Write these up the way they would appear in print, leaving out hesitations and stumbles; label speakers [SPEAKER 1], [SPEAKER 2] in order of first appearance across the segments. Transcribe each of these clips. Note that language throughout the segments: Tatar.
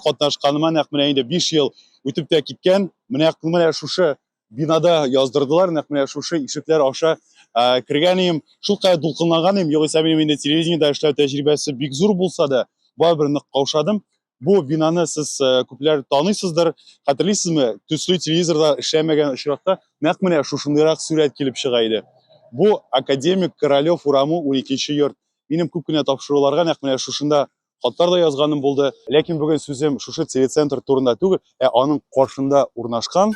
[SPEAKER 1] катнашканыма нәкъ менә инде 5 ел үтеп тә киткән. Менә шушы бинада яздырдылар, нәкъ менә шушы ишекләр аша кергән идем. Шулкадәр дулкынланган идем. Югыйсә минем инде телевидениедә эшләү тәҗрибәсе бик зур булса да, барыбер нык каушадым. Бу бинаны сез күпләр таныйсыздыр, хәтерлисезме? Төсле телевизорда эшләмәгән очракта нәкъ менә шушындыйрак сурәт килеп чыга иде. Бу академик Королёв урамы 12-нче йорт. Минем күп кенә тапшыруларга нәкъ менә шушында хаттар да язганым булды. Ләкин бүген сүзем шушы телецентр турында түгел, аның каршында урнашкан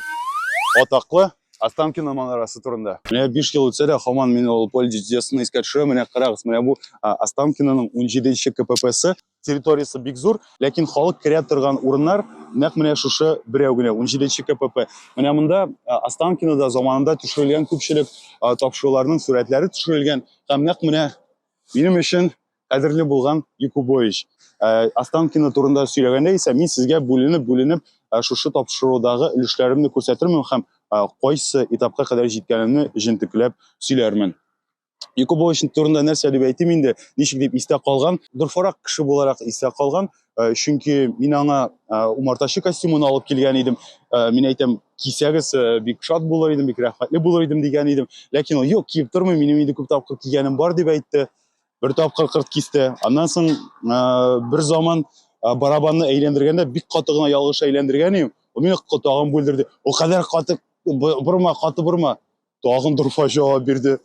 [SPEAKER 1] атаклы Останкино манарасы турында. Менә 5 ел үтсә дә һаман мин ул поле чудесны искә төшерәм. Менә карагыз, менә бу Останкиноның 17-нче КППсы. Территориясы бик зур, ләкин халык керә торган урыннар нәкъ менә шушы берәү генә 17-нче КПП. Менә монда Останкинода заманында төшерелгән күпчелек тапшыруларның сурәтләре төшерелгән һәм нәкъ менә минем өчен кадерле булган Якубович. Останкино турында сөйләгәндә исә мин сезгә бүленеп шушы тапшырудагы өлешләремне күрсәтермен һәм кайсы этапка кадәр җиткәнемне җентекләп сөйләрмен. Якубович турында нәрсә дип әйтим инде, ничек дип истә калган, дурфарак кеше буларак истә калган, чөнки мин аңа умартачы костюмын алып килгән идем. Мин әйтәм, кисәгез бик шат булыр идем, бик рәхмәтле булыр идем дигән идем. Ләкин ул юк, киеп тормый, минем инде күп тапкыр кигәнем бар дип әйтте. Бер тапкыр кырт кисте. Аннан соң бер заман барабанны әйләндергәндә бик каты гына ялгыш әйләндергән идем. Ул мине тагын бүлдерде. О кадәр каты бурма. Тагын дурфа җавап бирде.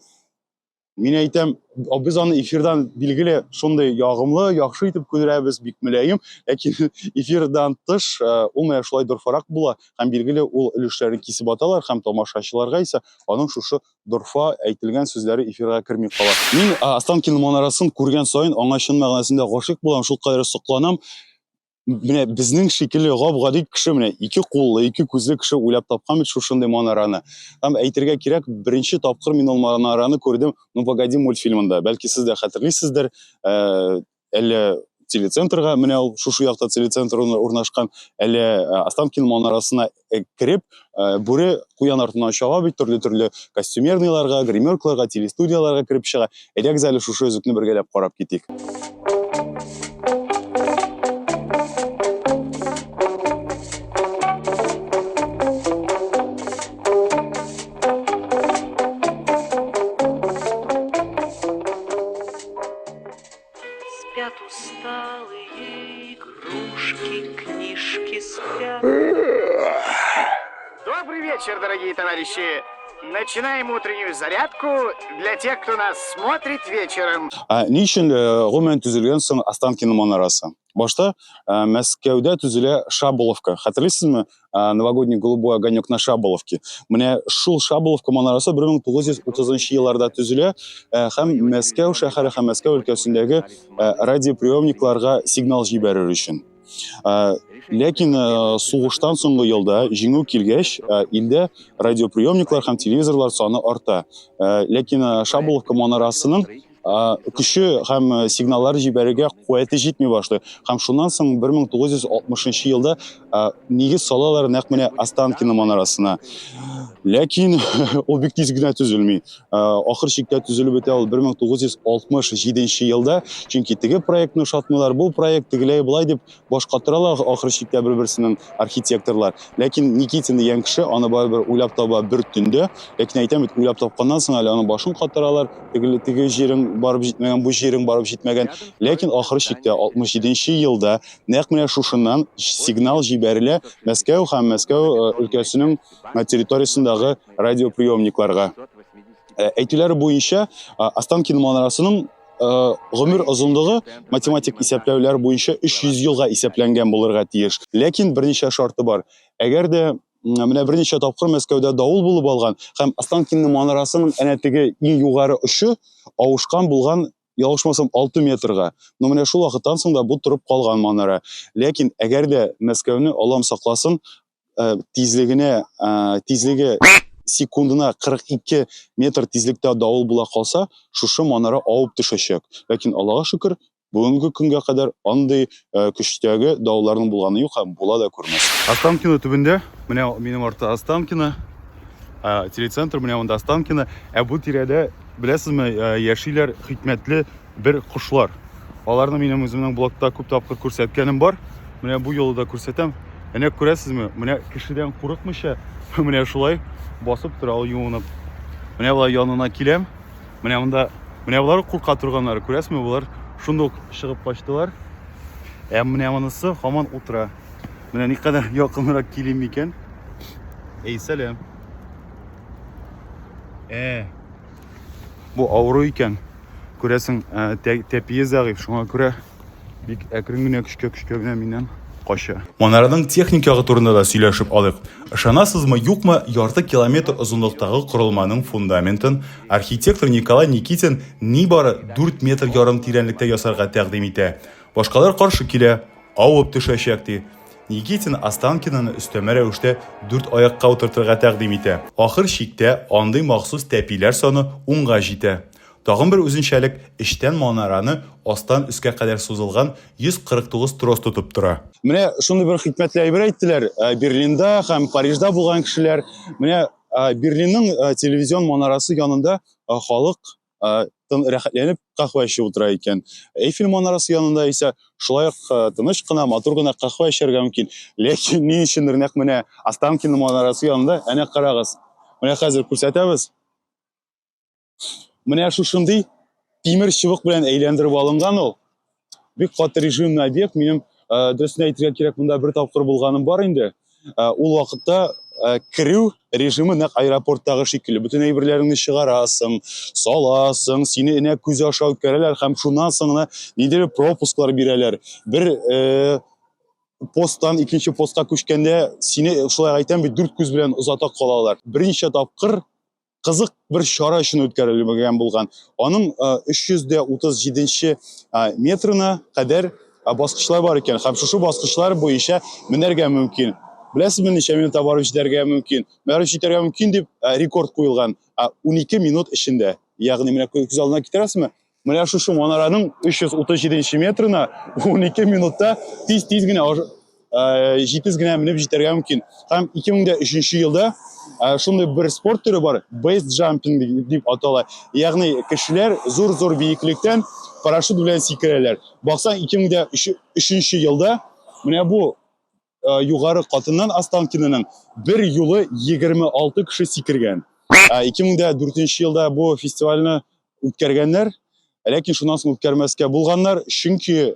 [SPEAKER 1] Мин әйтәм, без аны эфирдан билгеле шундый ягымлы, яхшы итеп күрәбез, бик мөлаим, ләкин эфирдан тыш ул менә шулай дурфарак була һәм билгеле ул өлешләрен кисеп аталар һәм тамашачыларга исә аның шушы дурфа әйтелгән сүзләре эфирга керми кала. Мин Останкино манарасын күргән саен аңа чын мәгънәсендә гашыйк булам, шулкадәр сокланам. Менә безнең шикелле гап-гади кеше, менә ике куллы, ике күзле кеше уйлап тапкан бит шушындый манараны. Һәм әйтергә кирәк, беренче тапкыр мин ул манараны күрдем, ну погоди мультфильмында. Бәлки сез дә хәтерлисездер, әле телецентрга, менә ул шушы якта телецентр урнашкан, әле Останкино манарасына кирип, бүре куян артыннан чыга бит, төрле костюмерныйларга, гримеркаларга, телестудияларга кирип чыга. Әйдәгез әле шушы өзекне бергәләп карап китик.
[SPEAKER 2] Спят усталые игрушки, книжки спят.
[SPEAKER 3] Добрый вечер, дорогие товарищи. Начинаем утреннюю зарядку для тех, кто нас смотрит вечером.
[SPEAKER 1] Ни өчен гомумән төзелгән соң Останкино манарасы? Башта Мәскәүдә төзелә Шаболовка. Хәтерлисезме? Новогодний голубой огонек на Шаболовке. Менә шул Шаболовка манарасы 1930 елларда төзелә һәм Мәскәү шәһәре һәм Мәскәү өлкәсендәге радиоприемникларга сигнал җибәрер өчен. Ләкин сугыштан соңгы елда җиңү килгәч, илдә радиоприемниклар һәм телевизорлар саны арта. Ләкин Шаболовка манарасының көче һәм сигналлар җибәрергә куәте җитми башлый. Һәм шуннан соң 1960 елда нигез салалар нәкъ менә Останкино манарасына. Ләкин ул бик тиз генә төзелми. Ахыр чиктә төзелеп бетә ул 1967 елда, чөнки теге проектны шатмыйлар, бу проект тегеләй булай дип баш катыралар ахыр чиктә бер-берсенең архитекторлар. Ләкин Никитин дигән кеше аны барыбер уйлап таба бер төндә. Ләкин әйтәм бит, уйлап тапканнан соң әле аны башын катыралар, теге җирен барып җитмәгән, бу җирен барып җитмәгән. Ләкин ахыр чиктә 67 елда нәкъ менә шушыннан сигнал җибәрелә Мәскәү һәм Мәскәү өлкәсенең территориясындагы радиоприемникларга. Әйтүләре буенча Останкино манарасының гомер озынлыгы математик исәпләүләр буенча 300 елга исәпләнгән булырга тиеш. Ләкин берничә шарты бар. Әгәр дә менә берничә тапкыр Мәскәүдә давыл булып алган һәм Останкино манарасының әнә теге иң югары очы авышкан булган, ялгышмасам 6 метрга. Но менә шул вакыттан соң да бу турып калган манара. Ләкин әгәр дә Мәскәүне Аллам сакласын, тизлеге секундына 42 метр тизлектә давыл була калса, шушы манара авып төшәчәк. Ләкин Аллага шөкер, бүгенге көнгә кадәр андый көчтәге давылларның булганы юк һәм була да күрмәс. Останкино төбендә, менә минем артта Останкино, телецентр менә монда Останкино, бу тирәдә беләсезме, яшиләр хикмәтле бер кошлар. Аларны минем үземнең блогта күп тапкыр күрсәткәнем бар. Менә бу юлы да күрсәтәм. Әнә күрәсезме? Менә кешедән курыкмыйча, менә шулай басып тора ул юынып. Менә болар янына киләм. Менә монда, менә булар курка торганнары, күрәсезме? Булар шундук чыгып качтылар. Менә монысы һаман утыра. Менә никадәр якынрак килим икән. Эй, сәлам. Бу авыру икән. Күрәсең, тәпие зәгыйф, шуңа күрә бик әкрен генә көчкә генә миннән кача. Монараның техникагы турында да сөйләшеп алыйк. Ышанасызмы, юкмы, ярты километр озынлыктагы корылманың фундаментын архитектор Николай Никитин нибары 4 метр ярым тирәнлектә ясарга тәкъдим итә. Башкалар каршы килә, авып төшәчәк ди. Никитин Останкинаны өстәмә рәвештә 4 аякка утыртырга тәкъдим итә. Ахыр чиктә андый махсус тәпиләр саны 10га җитә. Тагын бер үзенчәлек, эчтән манараны астан өскә кадәр сузылган 149 трос тотып тора. Менә шундый бер хикмәтле әйбер әйттеләр. Берлинда һәм Парижда булган кешеләр, менә Берлинның телевизион манарасы янында халык рәхәтләнеп кахва эчеп утыра икән. Эйфель манарасы янында исә шулай ук тыныч кына, матур гына кахва эчәргә мөмкин. Ләкин ни өчендер нәкъ менә Останкино манарасы янында, әнә карагыз. Менә хәзер күрсәтәбез. Менә шушындый тимер чыбык белән әйләндереп алынган ул. Бик каты режимный объект. Минем дөресен әйтергә кирәк, монда бер тапкыр булганым бар инде. Ул вакытта керү режимы нәкъ аэропорттагы шикелле. Бүтән әйберләреңне чыгарасың, саласың, сине энә күз аша үткәрәләр һәм шуннан соң ниндидер пропусклар бирәләр. Бер посттан икенче постка күчкәндә сине шулай әйтәм бит 4 күз белән озата калалар. Беренче тапкыр кызык бер чара өчен үткәрелгән булган. Аның 337 метрына кадәр баскычлар бар икән. Һәм шушы баскычлар буенча менәргә мөмкин. Беләсезме, ничә минутта барып җитәргә мөмкин? Барып җитәргә мөмкин дип рекорд куелган. 12 минут эчендә. Ягъни менә күз алдына китерәсезме? Менә шушы манараның 337 метрына 12 минутта тиз генә җитез генә менеп җитәргә мөмкин. Һәм 2003 елда шундый бер спорт төре бар, base jumping дип атала. Ягъни кешеләр зур биеклектән парашют белән сикерәләр. Баксаң 2003 елда менә бу югары катыннан Останкиноның бер юлы 26 кеше сикергән. 2004 елда бу фестивальне үткәргәннәр, ләкин шуннан соң үткәрмәскә булганнар, чөнки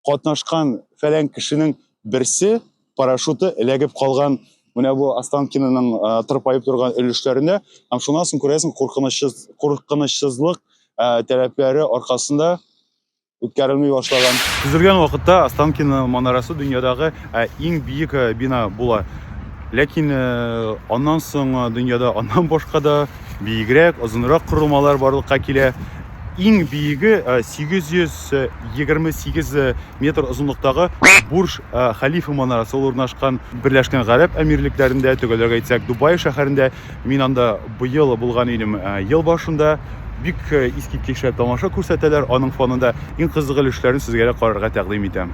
[SPEAKER 1] катнашкан фәлән кешенең берсе парашюты эләгеп калган. Менә бу Останкиноның тырпаеп торган өлешләрендә, һәм шуннан соң күрәсең куркынычсызлык таләпләре аркасында үткәрелми башлаган. Төзелгән вакытта Останкино манарасы дөньядагы иң биек бина була. Ләкин аннан соң дөньяда аннан башка да биегрәк, озынрак корылмалар барлыкка килә. Иң биеге 828 метр озынлыктагы Бурж Халифа манарасы урнашкан Берләшкән Гарәп Әмирлекләрендә, төгәлрәк әйтсәк, Дубай шәһәрендә. Мин анда быел булган идем ел башында. Бик искиткеч тамаша күрсәтәләр. Аның фонында иң кызык өлешләрен сезгә карарга тәкъдим итәм.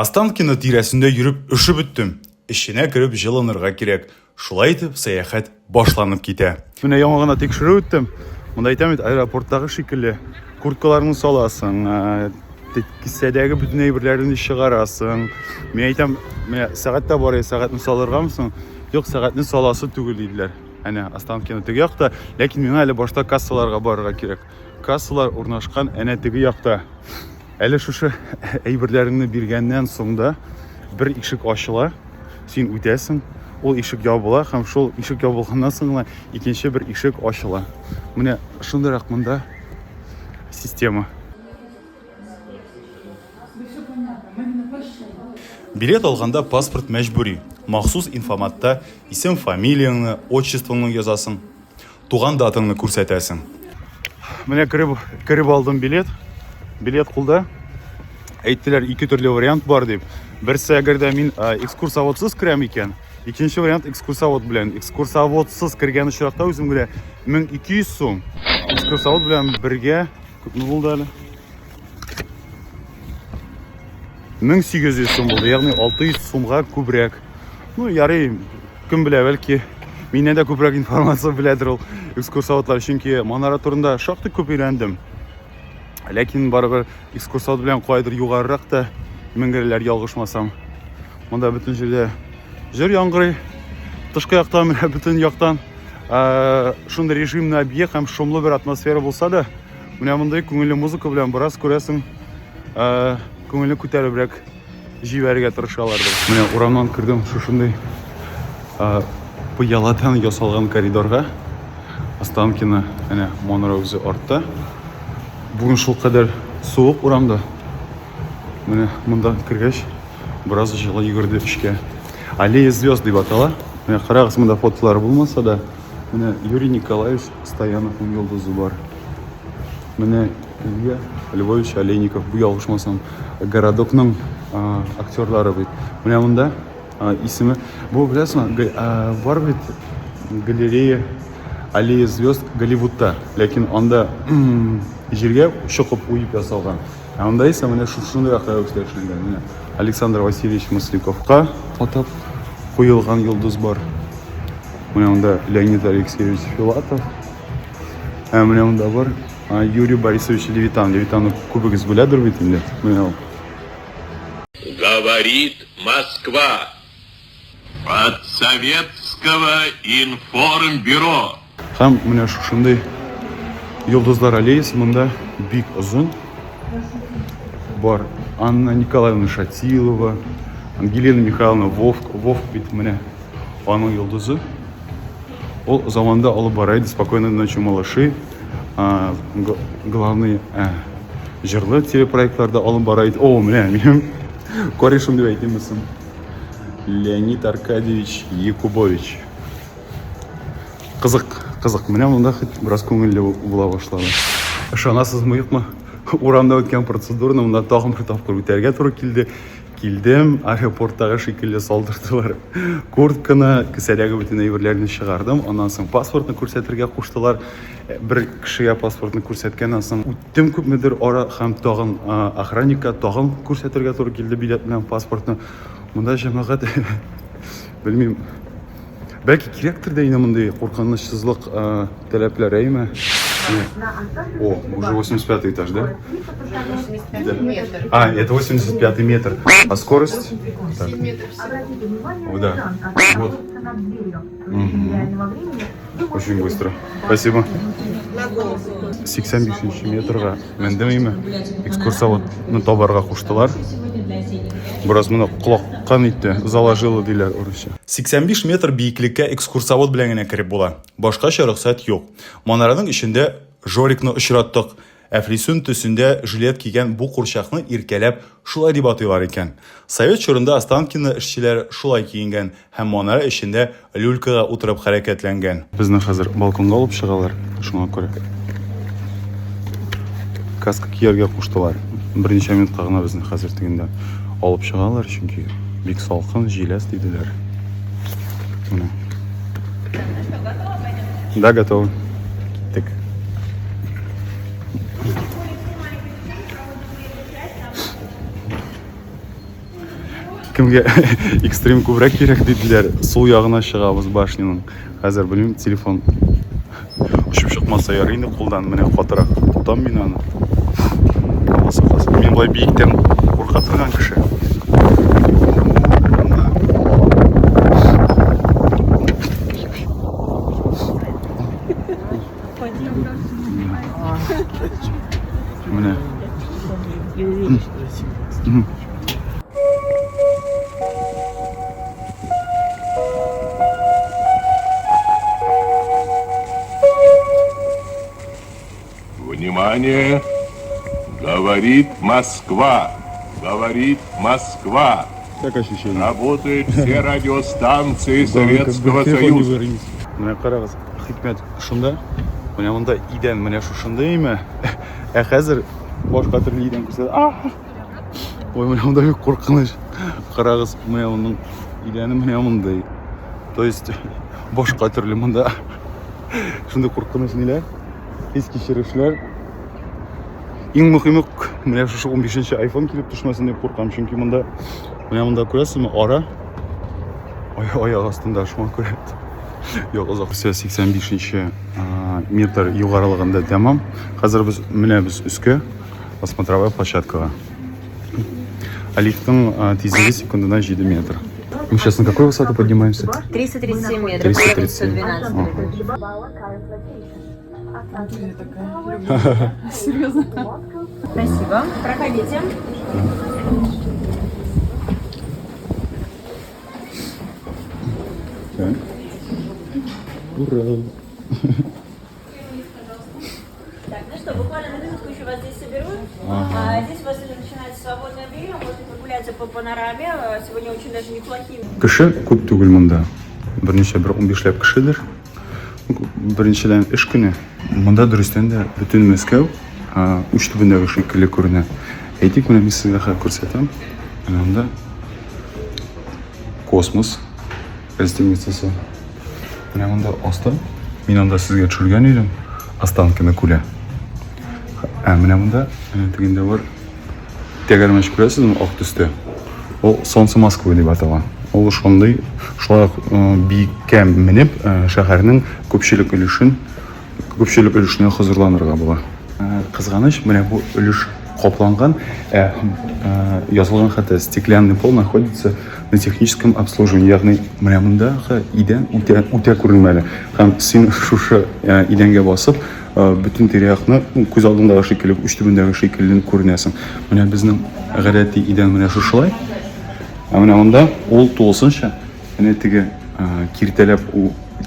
[SPEAKER 1] Останкино тирәсендә йөреп өшеп беттем. Эченә кереп җылынырга кирәк. Шулай итеп, сәяхәт башланып китә. Менә яңа гына тикшерү үттем. Монда әйтәм бит, аэропорттагы шикелле. Курткаларны саласың, кисәдәге бүтән әйберләрне чыгарасың. Мен әйтәм, менә сәгатьтә бар, сәгатьне салыргамсың? Юк, сәгатьне саласы түгел диделәр. Әнә Останкино теге якта, ләкин миңа әле башта кассаларга барырга кирәк. Кассалар урнашкан әнә теге якта. Әле шушы әйберләреңне биргәннән соң да бер ишек ачыла, син үтәсең, ул ишек ябыла һәм шул ишек ябылганнан соң икенче бер ишек ачыла. Менә шундыйрак монда система. Билет алганда паспорт мәҗбүри. Махсус информатта исем, фамилияңны, отчествоңны язасың. Туган датаңны күрсәтәсең. Менә кереп алдым билет. Билет кулда. Әйттеләр, ике төрле вариант бар дип. Берсе әгәрдә мин экскурсоводсыз керәм икән, икенче вариант экскурсовод белән. Экскурсоводсыз кергән очракта үзем генә 1200 сум. Экскурсовод белән бергә күпме булды әле? 1800 сум булды, ягъни 600 сумга күбрәк. Ну, ярый, кем белә, бәлки миннән дә күбрәк информация беләдер ул экскурсоводлар, чөнки Манара турында шактый күп өйрәндем. Ләкин барыбер экскурсовод белән кайдыр югарырак та меңгерләр ялгышмасам. Монда бөтен җирдә җыр яңгырый. Тышкы яктан менә бөтен яктан шундый режимный объект һәм шомлы бер атмосфера булса да, менә мондай күңелле музыка белән бераз күрәсең, күңелне күтәребрәк җибәрергә тырышалардыр. Менә урамнан кирдем шушындай пыяладан ясалган коридорга. Останкина, әнә Манара үзе артта. Бүген шул кадәр суык урамда. Менә монда кергәч, бераз җылы йөгерде эчкә. Аллея звезд дип атала. Менә карагыз, монда фотолар булмаса да, менә Юрий Николаевич Стояновның йолдызы бар. Менә Илья Львович Олейников, бу ялгышмасам, городокның актерлары бит. Менә монда исеме, бу беләсеңме, бар бит галерея Аллея звезд Голливудта, ләкин анда җиргә чыгып уеп ясалган. Анда исә менә шушындый акчалар эшләнгән. Менә Александр Васильевич Масляковка атап куелган йолдыз бар. Менә анда Леонид Алексеевич Филатов. Менә анда бар Юрий Борисович Левитан. Левитанны күбегез беләдер бит инде. Менә ул.
[SPEAKER 4] Говорит Москва. От Советского информбюро.
[SPEAKER 1] Һәм менә шушындый йолдызлар аллеясы монда бик озын. Бар Анна Николаевна Шатилова, Ангелина Михайловна Вовк бит менә аның йолдызы. Ул заманда алып бара иде, спокойной ночи малыши. Главный җырлы телепроектларда алып бара иде. О, менә минем корешым дип әйтәмсең. Леонид Аркадьевич Якубович. Кызык, менә монда бераз күңелле була башлады. Ышанасызмы, юкмы? Урамда үткән процедураны монда тагын бер тапкыр үтәргә туры килде. Килдем, аэропорттагы шикелле салдырдылар. Куртканы, кесәдәге бөтен әйберләрне чыгардым. Аннан соң паспортны күрсәтергә куштылар. Бер кешегә паспортны күрсәткәннән соң үттем күпмедер ара һәм тагын охранникка тагын күрсәтергә туры килде билет белән паспортны. Монда җәмәгать белмим. Бәлки кирәктер дә инде мондай куркынычсызлык таләпләре, әйме? О, уже 85 этаж, да? Это 85 метр. А скорость? Так. О, да. Вот. Очень быстро. Спасибо. 85 метрга мендем име. Экскурсоводны табарга куштылар. Бераз моны колаккан итте, заложило диләр урысча. 85 метр биеклеккә экскурсовод белән генә кирип була. Башкача рөхсәт юк. Манараның ишендә Жорикны очраттык. Әфлисун төсендә жилет кигән бу курчакны иркәләп шулай дип атыйлар икән. Совет чорында Останкино эшчеләр шулай киенгән һәм Манара эшендә люлькага утырып хәрәкәтләнгән. Безне хәзер балконга алып чыгалар, шуңа күрә. Каска кияргә куштылар. Берничә минутка гына безне хәзер тегендә алып чыгалар, чөнки бик салкын, җиләс диделәр. Менә. Да, готовы. Так. Кемгә экстрим күбрәк кирәк диделәр. Сул ягына чыгабыз башняның. Хәзер белмим, телефон ушып чыкмаса ярый инде кулдан, менә катырак тотам мин аны. Мин бай биектән курка торган кеше. Менә.
[SPEAKER 4] Внимание! Говорит Москва. Говорит Москва.
[SPEAKER 1] Как ощущение?
[SPEAKER 4] Работают все радиостанции Советского Союза.
[SPEAKER 1] Менә карагыз, хикмәт шунда. Менә монда идән менә шушында име. Хәзер башка төрле идән күрсәтә. Ой, менә монда бик куркыныч. Карагыз, менә моның идәне менә мондай. То есть башка төрле монда. Шунда куркыныч ниләр? Хис кичерешләр. Иң мөһиме менә шушы 15нче iPhone килеп төшмәсен дип куркам, чөнки монда менә монда күрәсезме, ара. Аяк астында шуңа күрә. Yok, озак 85нче метр югарылыгында тәмам. Хәзер без менәбез өскә, осмотровая площадкага. Лифтның тизлеге секундына 7 метр. Мы сейчас на какой высоту поднимаемся?
[SPEAKER 5] 337 метров.
[SPEAKER 1] 337.
[SPEAKER 5] 112.
[SPEAKER 6] Серьезно?
[SPEAKER 5] Спасибо. Проходите.
[SPEAKER 1] Так. Ура!
[SPEAKER 5] Так, ну что, буквально на минутку еще вас здесь соберут. Здесь у вас уже начинается свободное время, можно прогуляться по панораме. Сегодня очень даже неплохие.
[SPEAKER 1] Кеше күп түгел монда. Берничә 15ләп кешедер. Беренчедән эш көне. Монда дөрестән дә бөтен Мәскәү уч төбендәге шикелле күренә. Әйтик, менә мин сезгә күрсәтәм. Монда космос гостиницасы. Менә монда асты. Мин анда сезгә төшергән идем. Останкино күле. Менә монда тегендә бар. Тәгәрмәч күрәсезме, ак төстә. Ул Солнце Москвы дип атала. Ул шундый шулай биккә менеп шәһәрнең күпчелек өлешенә хәзерланырга була. Кызганыч, менә бу өлеш капланган, язылган хәтта стеклянный пол находится на техническом обслуживании. Ягъни менә монда идән үтә күренмәле. Һәм син шушы идәнгә басып, bütün тирәякны күз алдындагы шикелле, уч төбендәге шикелле күренәсең. Менә безнең гадәти идән менә шушылай. Менә монда ул тулысынча, менә теге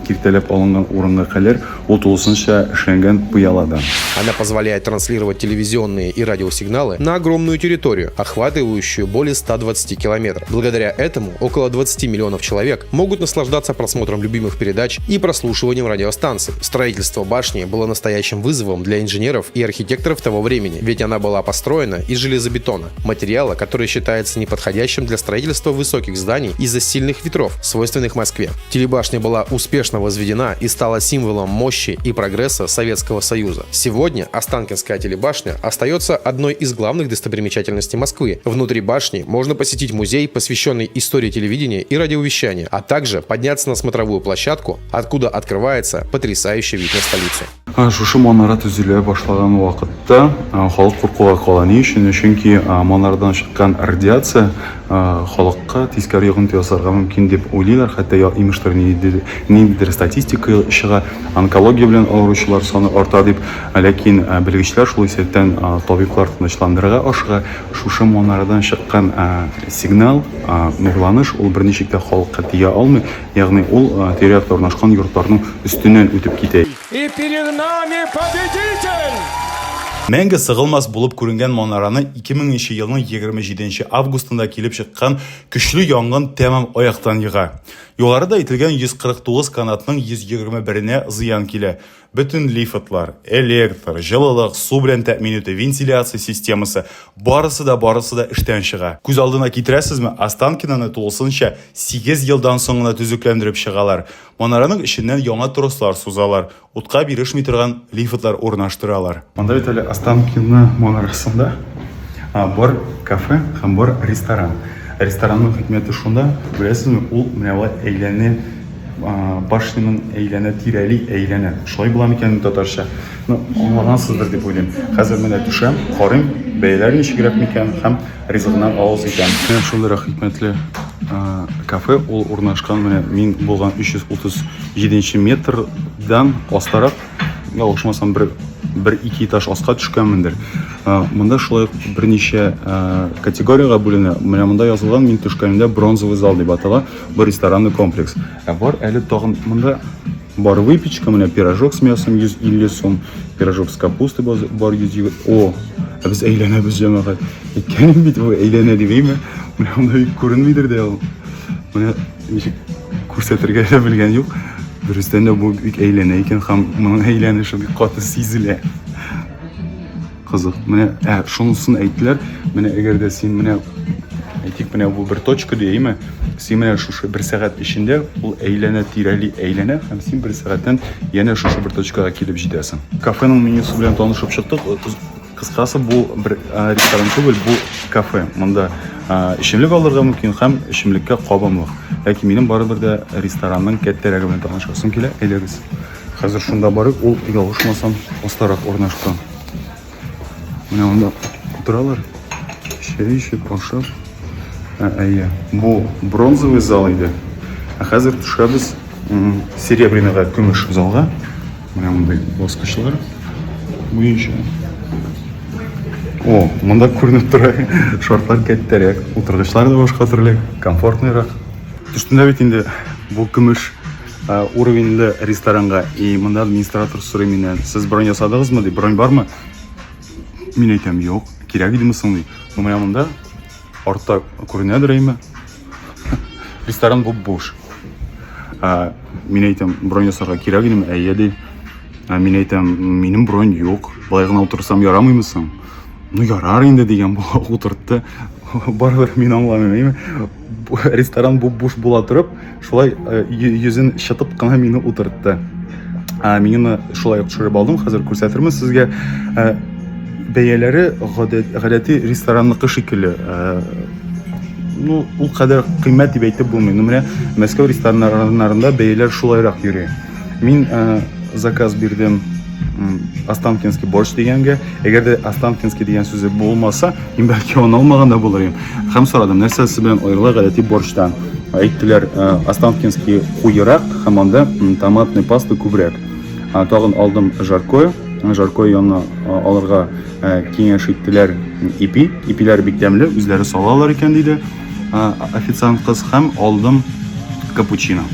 [SPEAKER 1] киртәләп алынган урынга кадәр ул тулысынча эшләнгән пыяладан.
[SPEAKER 7] Она позволяет транслировать телевизионные и радиосигналы на огромную территорию, охватывающую более 120 километров. Благодаря этому около 20 миллионов человек могут наслаждаться просмотром любимых передач и прослушиванием радиостанций. Строительство башни было настоящим вызовом для инженеров и архитекторов того времени, ведь она была построена из железобетона, материала, который считается неподходящим для строительства высоких зданий из-за сильных ветров, свойственных Москве. Телебашня была успешно возведена и стала символом мощи и прогресса Советского Союза. Сегодня Останкинская телебашня остается одной из главных достопримечательностей Москвы. Внутри башни можно посетить музей, посвященный истории телевидения и радиовещания, а также подняться на смотровую площадку, откуда открывается потрясающий вид на столицу.
[SPEAKER 1] Шушы манара төзелә башлаган вакытта халык куркуга кала. Ни өчен? Чөнки манардан чыккан радиация халыкка тискәре йогынты ясарга мөмкин дип уйлыйлар. Хәтта имештер ниндидер статистика чыга, онкология белән авыручылар саны арта дип. Ләкин белгечләр шул исәптән табиблар тынычландырырга ашыга шушы манарадан чыккан сигнал, нурланыш ул берничек тә халыкка тия алмый. Ягъни ул тирәккә урнашкан йортларның өстеннән үтеп китә.
[SPEAKER 8] И перед нами победитель!
[SPEAKER 1] Мәңге сыгылмас булып күренгән манараны 2000 елның 27 августында килеп чыккан көчле янгын тәмам аяктан йыга. Югарыда әйтелгән 149 канатның 121-нә зыян килә. Bütün лифтлар, электр, җылылык, су белән тәэмин итү, вентиляция системасы барысы да эштән чыга. Күз алдына китерәсезме? Останкиноны тулысынча 8 елдан соң гына төзекләндереп чыгалар. Манараның эченнән яңа трослар сузалар, утка бирешми торган лифтлар урнаштыралар. Монда бит әле Останкино манарасында бар кафе һәм бар ресторан. Ресторанның хикмәте шунда, беләсезме, ул менә булай әйләнә, башның әйләнә, әйләнә. Шулай була микән татарча? Аңлагансыздыр дип уйлыйм. Хәзер менә төшәм, карыйм, бәяләр ничегрәк микән һәм ризыгыннан авыз икән. Менә шундый хикмәтле кафе ул урнашкан менә мин булган 337 метрдан астарак, ялгышмасам bir iki этаж астка төшкәнмендер. Монда шулай берничә категорияга бүленә. Менә монда язылган, мин төшкәндә бронзовый зал дип атала, бер ресторанный комплекс. Бар әле тагын монда бар выпечка, менә пирожок с мясом 150 сум, пирожок с капустой бар 100. Biz eğlenemiz cemaat. Kendim bit bu eğlene değil mi? Buna görünmüyor de o. Buna ko'rsatirga de bilgan yo'q. Durustdan da bu büyük eğleneyken ham bunun eğlenişi bir katı sezile. Qiziq. Mana shunusini aytdilar. Mana agarda sen mana aytik mana bu bir точка deymi? Sen mana shu bir soat ichida bu eğlene tirali eğlene ham sen bir soatdan yana shu bir точкаga kelib jetasan. Kafening menyusi bilan tanishib chiqdik. Qisqasi bu bir restoran emas, bu kafe. Bunda ichimlik olirga mumkin ham ichimlikka qobilmiq. Lekin mening baribir de restoranning kattaragi bilan tanishim kelar. Aylarsiz. Hozir shunda borib, u yolg'ishmasam ostaraq o'rnashgan. Mana unda o'tiralar. Ishib, oshib. Bu bronzовый zal edi. Hozir tushamiz серебряныйga, kumush zalga. Mana bunday bosqichlar. Bu ish. O, bunda ko'rinib turadi. Shortlar kattaroq, o'tirg'ichlari da boshqa turli, komfortliroq. Ustida bit endi bu kumush уровеньli restoranga, bunda administrator so'ray mendan, siz bron yasadingizmi deb, bron bormi? Men aytam, yo'q, kerak edimi deydi. Mana bunda ortda ko'rinadirmi? Restoran bu bo'sh. Men aytam, bron yasarga kerak edimi? Ayya. Men aytam, mening bron yo'q. Boyag'ina o'tirsam yaramaymisan? Ну yarar endi degan bu o'tirdi. Baribir men anglamayman. Restoran bu bo'sh bo'la turib, shulay yuzini shitib qana meni o'tirdi. Meni shulay tushirib oldim. Hozir ko'rsatirman sizga. Bayalari g'alati restoranniki shekilli. Ну, u qadar qiymat deb aytib bo'lmaydi. Mana Moskva restoranlarida bayalar shulayroq yuradi. Men zakaz berdim. Ostankинский борщ deganga, agarda Ostankинский degan so'zi bo'lmasa, men balki uni olmaganda bo'larim. Ham so'radim, narsasi bilan o'yinlar g'alati borshdan. Aytdilar, Ostankинский quyiroq, hamda tomatli pasta ko'proq. Tag'in oldim jarkoy. Jarkoy yonina olirga kengash etdilar ipilar bekdamli, o'zlari solalar ekan deydi. Ofitsiant qiz ham oldim kapuchino.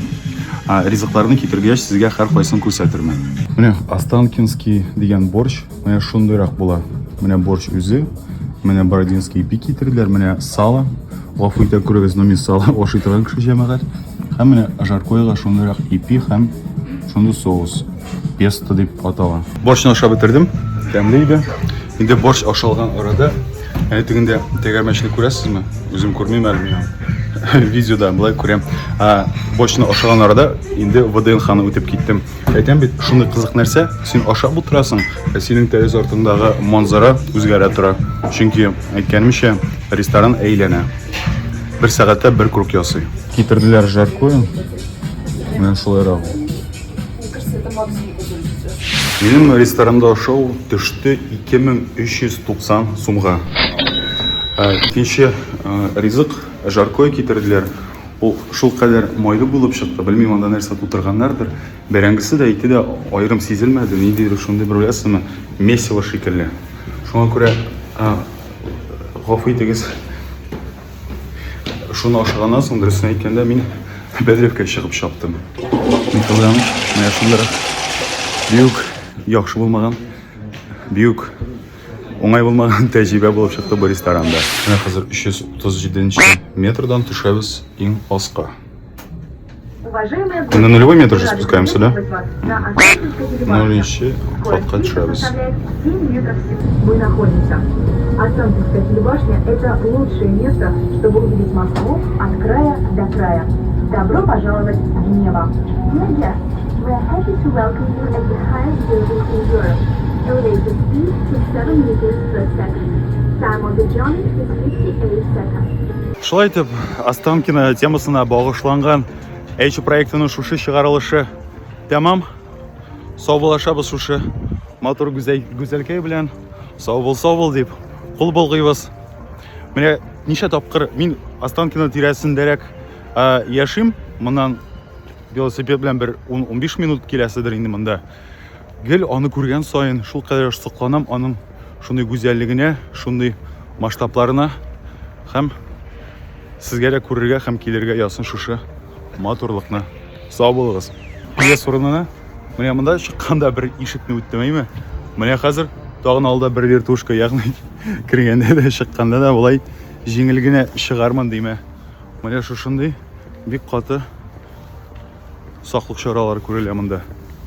[SPEAKER 1] Rizqlarni keltirgach sizga har qaysini ko'rsatirman. Mana Ostankинский degan borsh, mana shundayroq bo'ladi. Mana borsh o'zi, mana Borodinskiy ipi keltirdilar, mana salo, g'ofuyda ko'rasiz, men salo oshirtirgan kishi jamaat. Ham mana jarkoyga shundayroq ipi ham shunday sous, pesto deb atalgan. Borshni oshab bitirdim. Damlaydi. Endi borsh oshalgan orada, yana tugunda tegarmashni ko'rasizmi? O'zim ko'rmayman men. Videoda bulay ko'ram. Boshni oshagan orada endi VDNXni o'tib ketdim. Aytam bit, shunday qiziq narsa, sen oshab o'tirasan, sening tez ortindagi manzara o'zgara turadi. Chunki aytganimcha, restoran aylana. Bir soatda bir kruk yasay. Keltirdilar jarkoy. Mana shularga. Mening restoranda oshov tushdi 2390 so'mga. Ikkinchi rizq jarkoy keltirdilar. U shu qadar moyli bo'lib chiqdi. Bilmayman, unda narsa o'tirganlardir. Berangisi de aytdi, ayrim sezilmadi. Neydir shunday bir bilasizmi? Messi shekilli. Shunga ko'ra g'ofiydigiz shuni oshigandan so'ng durustini aytganda men Bedrevga chiqib shopdim. Men qildim, mana shunday buyuk, yaxshi bo'lmagan, buyuk o'ng'ay bo'lmagan tajriba bo'lib chiqdi bu restoranda. Mana hozir 337-metrdan tushamiz eng pastga. На нулевой метр же спускаемся, да? Нулевой катка tushamiz.
[SPEAKER 6] Мы находимся. Останкинская телебашня – это лучшее место, чтобы увидеть Москву от края до края. Добро пожаловать в небо. We are happy to welcome you at the highest building in Europe. Elevated speed to 7 meters per second. Time of the journey is 58 seconds.
[SPEAKER 1] Шулай итеп, Останкино темасына багышланган H проектының шушы чыгарылышы тәмам. Сау булашабыз шушы матур гүзәлкәй белән. Сау бул дип кул булгыйбыз. Менә ничә тапкыр мин Останкино тирәсендәрәк яшим. Моннан велосипед белән бер 10-15 минут киләседер инде монда. Гел аны күргән саен шул кадәр сокланам аның шундый гүзәллегенә, шундый масштабларына һәм сезгә дә күрергә һәм килергә ясын шушы матурлыкны. Сау булыгыз. Пия сурынына менә монда чыкканда бер ишекне үттемәйме? Менә хәзер Тагын алда бер вертушка, ягъни кергәндә дә чыкканда да болай җиңел генә чыгармын димә. Менә шушындый бик каты саклык чаралары күрелә монда.